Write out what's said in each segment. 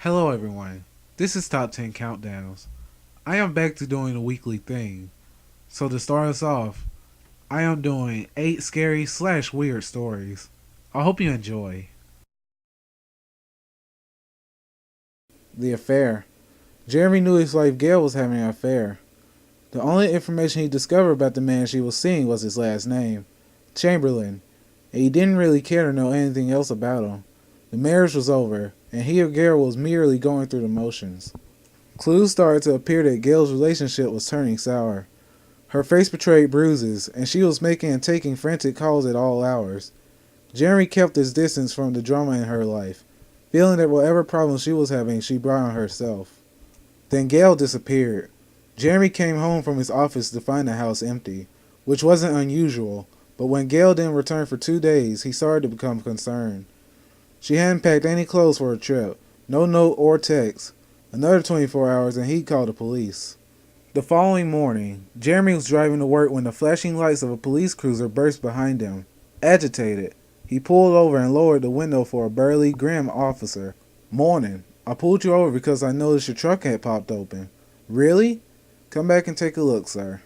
Hello everyone, this is Top 10 Countdowns. I am back to doing a weekly thing. So to start us off, I am doing 8 scary slash weird stories. I hope you enjoy. The affair. Jeremy knew his wife Gail was having an affair. The only information he discovered about the man she was seeing was his last name, Chamberlain, and he didn't really care to know anything else about him. The marriage was over, and he or Gail was merely going through the motions. Clues started to appear that Gail's relationship was turning sour. Her face betrayed bruises, and she was making and taking frantic calls at all hours. Jeremy kept his distance from the drama in her life, feeling that whatever problems she was having, she brought on herself. Then Gail disappeared. Jeremy came home from his office to find the house empty, which wasn't unusual, but when Gail didn't return for 2 days, he started to become concerned. She hadn't packed any clothes for her trip, no note or text. Another 24 hours and he'd call the police. The following morning, Jeremy was driving to work when the flashing lights of a police cruiser burst behind him. Agitated, he pulled over and lowered the window for a burly, grim officer. "Morning. I pulled you over because I noticed your truck had popped open." "Really? Come back and take a look, sir."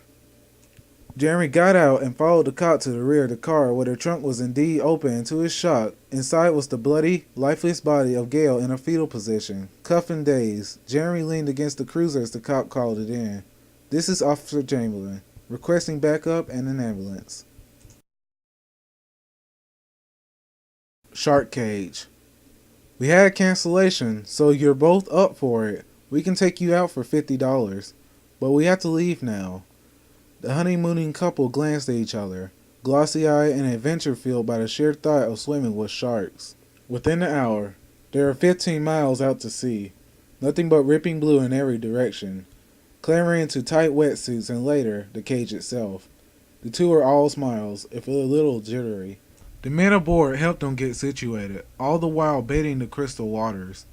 Jeremy got out and followed the cop to the rear of the car where the trunk was indeed open, and to his shock, inside was the bloody, lifeless body of Gail in a fetal position. Cuffed and dazed, Jeremy leaned against the cruiser as the cop called it in. "This is Officer Chamberlain, requesting backup and an ambulance." Shark Cage. "We had a cancellation, so you're both up for it. We can take you out for $50, but we have to leave now." The honeymooning couple glanced at each other, glossy-eyed and adventure-filled by the sheer thought of swimming with sharks. Within an hour, they were 15 miles out to sea, nothing but ripping blue in every direction, clambering into tight wetsuits and later, the cage itself. The two were all smiles, if a little jittery. The men aboard helped them get situated, all the while baiting the crystal waters.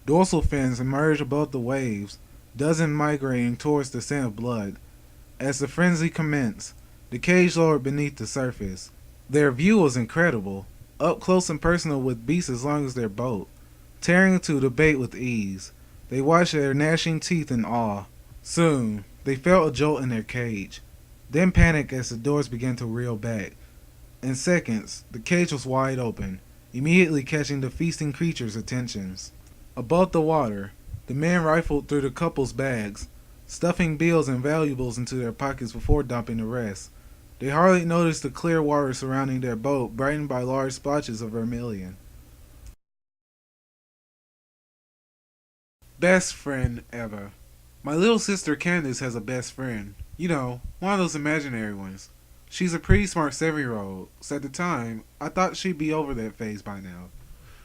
Dorsal fins emerged above the waves, dozens migrating towards the scent of blood. As the frenzy commenced, the cage lowered beneath the surface. Their view was incredible, up close and personal with beasts as long as their boat. Tearing into the bait with ease, they watched their gnashing teeth in awe. Soon, they felt a jolt in their cage, then panic as the doors began to reel back. In seconds, the cage was wide open, immediately catching the feasting creatures' attentions. Above the water, the men rifled through the couple's bags, stuffing bills and valuables into their pockets before dumping the rest. They hardly noticed the clear water surrounding their boat, brightened by large splotches of vermilion. Best friend ever. My little sister Candace has a best friend. You know, one of those imaginary ones. She's a pretty smart 7-year-old, so at the time, I thought she'd be over that phase by now.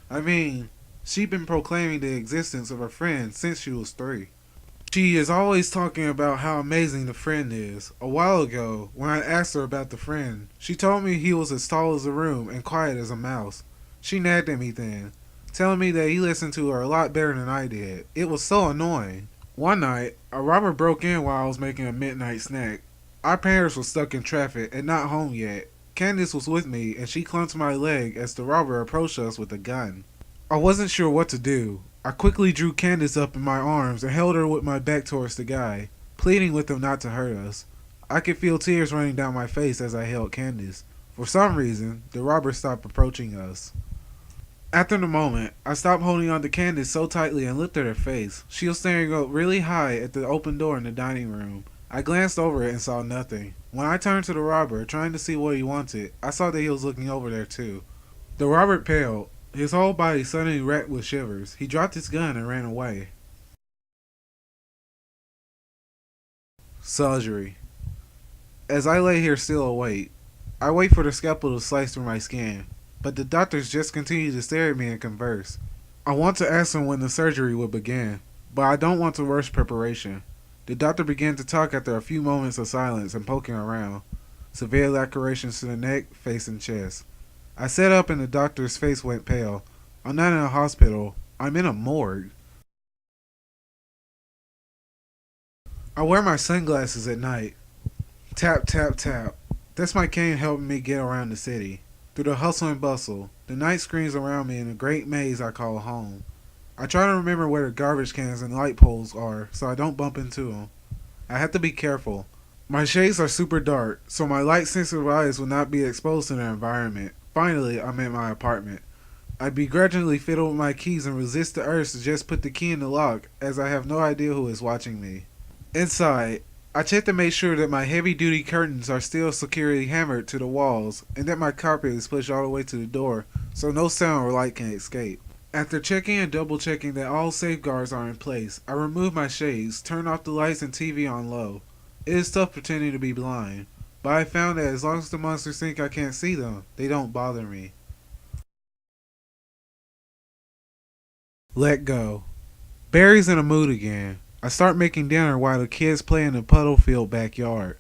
I mean, she'd been proclaiming the existence of her friend since she was 3. She is always talking about how amazing the friend is. A while ago, when I asked her about the friend, she told me he was as tall as a room and quiet as a mouse. She nagged at me then, telling me that he listened to her a lot better than I did. It was so annoying. One night, a robber broke in while I was making a midnight snack. Our parents were stuck in traffic and not home yet. Candace was with me and she clung to my leg as the robber approached us with a gun. I wasn't sure what to do. I quickly drew Candace up in my arms and held her with my back towards the guy, pleading with him not to hurt us. I could feel tears running down my face as I held Candace. For some reason, the robber stopped approaching us. After the moment, I stopped holding on to Candace so tightly and looked at her face. She was staring up really high at the open door in the dining room. I glanced over it and saw nothing. When I turned to the robber, trying to see what he wanted, I saw that he was looking over there too. The robber paled. His whole body suddenly racked with shivers. He dropped his gun and ran away. Surgery. As I lay here still awake, I wait for the scalpel to slice through my skin, but the doctors just continue to stare at me and converse. I want to ask them when the surgery will begin, but I don't want to rush preparation. The doctor began to talk after a few moments of silence and poking around. Severe lacerations to the neck, face, and chest. I sat up and the doctor's face went pale. I'm not in a hospital. I'm in a morgue. I wear my sunglasses at night. Tap, tap, tap. That's my cane helping me get around the city. Through the hustle and bustle, the night screams around me in a great maze I call home. I try to remember where the garbage cans and light poles are so I don't bump into them. I have to be careful. My shades are super dark, so my light sensitive eyes will not be exposed to the environment. Finally, I'm in my apartment. I begrudgingly fiddle with my keys and resist the urge to just put the key in the lock, as I have no idea who is watching me. Inside, I check to make sure that my heavy duty curtains are still securely hammered to the walls and that my carpet is pushed all the way to the door so no sound or light can escape. After checking and double checking that all safeguards are in place, I remove my shades, turn off the lights and TV on low. It is tough pretending to be blind, but I found that as long as the monsters think I can't see them, they don't bother me. Let go. Barry's in a mood again. I start making dinner while the kids play in the puddle-filled backyard.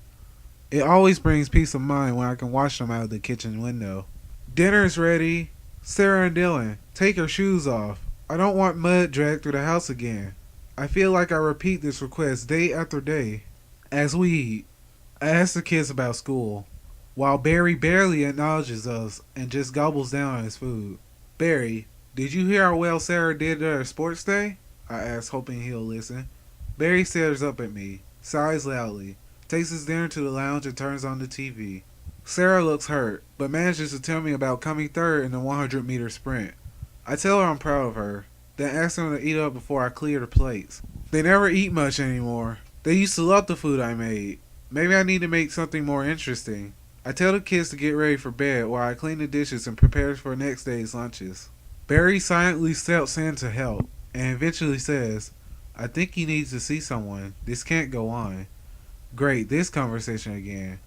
It always brings peace of mind when I can watch them out of the kitchen window. Dinner is ready. Sarah and Dylan, take your shoes off. I don't want mud dragged through the house again. I feel like I repeat this request day after day. As we eat, I ask the kids about school, while Barry barely acknowledges us and just gobbles down on his food. Barry, did you hear how well Sarah did at her sports day? I ask, hoping he'll listen. Barry stares up at me, sighs loudly, takes his dinner to the lounge and turns on the TV. Sarah looks hurt, but manages to tell me about coming third in the 100-meter sprint. I tell her I'm proud of her, then ask them to eat up before I clear the plates. They never eat much anymore. They used to love the food I made. Maybe I need to make something more interesting. I tell the kids to get ready for bed while I clean the dishes and prepare for next day's lunches. Barry silently steps in to help, and eventually says, I think he needs to see someone. This can't go on. Great, this conversation again.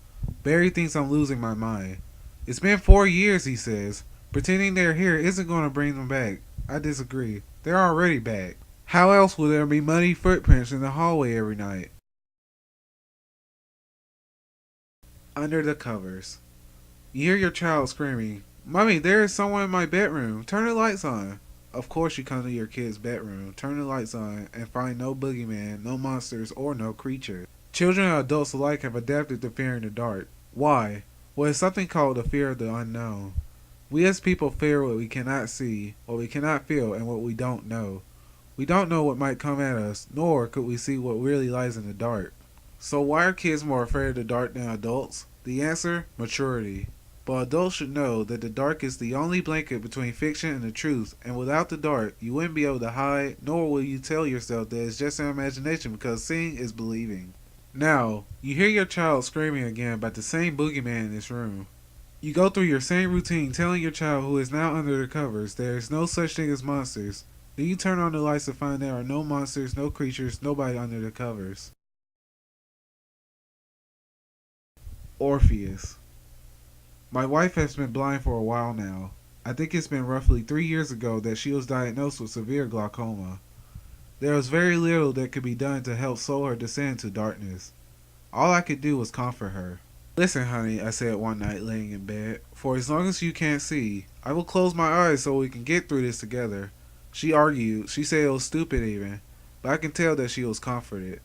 Barry thinks I'm losing my mind. It's been 4 years, he says. Pretending they're here isn't going to bring them back. I disagree. They're already back. How else will there be muddy footprints in the hallway every night? Under the covers. You hear your child screaming, Mommy, there is someone in my bedroom. Turn the lights on. Of course you come to your kid's bedroom, turn the lights on, and find no boogeyman, no monsters, or no creature. Children and adults alike have adapted to fearing the dark. Why? Well, it's something called the fear of the unknown. We as people fear what we cannot see, what we cannot feel, and what we don't know. We don't know what might come at us, nor could we see what really lies in the dark. So why are kids more afraid of the dark than adults? The answer? Maturity. But adults should know that the dark is the only blanket between fiction and the truth, and without the dark, you wouldn't be able to hide, nor will you tell yourself that it's just an imagination because seeing is believing. Now, you hear your child screaming again about the same boogeyman in this room. You go through your same routine telling your child who is now under the covers there is no such thing as monsters. Then you turn on the lights to find there are no monsters, no creatures, nobody under the covers. Orpheus. My wife has been blind for a while now. I think it's been roughly 3 years ago that she was diagnosed with severe glaucoma. There was very little that could be done to help slow her descent into darkness. All I could do was comfort her. Listen, honey, I said one night laying in bed, for as long as you can't see, I will close my eyes so we can get through this together. She argued, she said it was stupid even, but I can tell that she was comforted.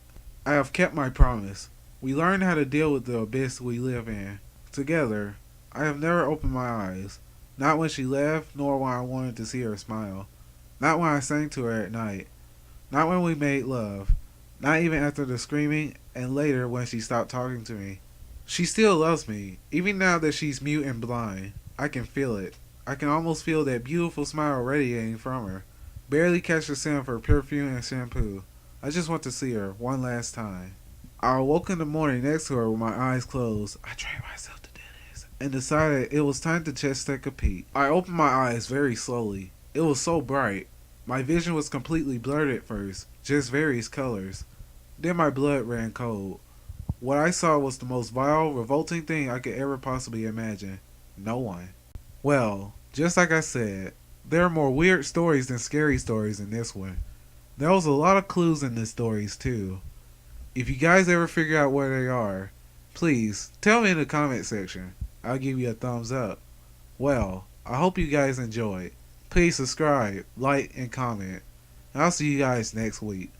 I have kept my promise. We learned how to deal with the abyss we live in. Together, I have never opened my eyes. Not when she left, nor when I wanted to see her smile. Not when I sang to her at night. Not when we made love. Not even after the screaming, and later when she stopped talking to me. She still loves me, even now that she's mute and blind. I can feel it. I can almost feel that beautiful smile radiating from her. Barely catch the scent of her perfume and shampoo. I just want to see her one last time. I awoke in the morning next to her with my eyes closed. I trained myself to do this and decided it was time to just take a peek. I opened my eyes very slowly. It was so bright. My vision was completely blurred at first, just various colors. Then my blood ran cold. What I saw was the most vile, revolting thing I could ever possibly imagine. No one. Well, just like I said, there are more weird stories than scary stories in this one. There was a lot of clues in the stories too. If you guys ever figure out where they are, please tell me in the comment section. I'll give you a thumbs up. Well, I hope you guys enjoyed. Please subscribe, like, and comment. I'll see you guys next week.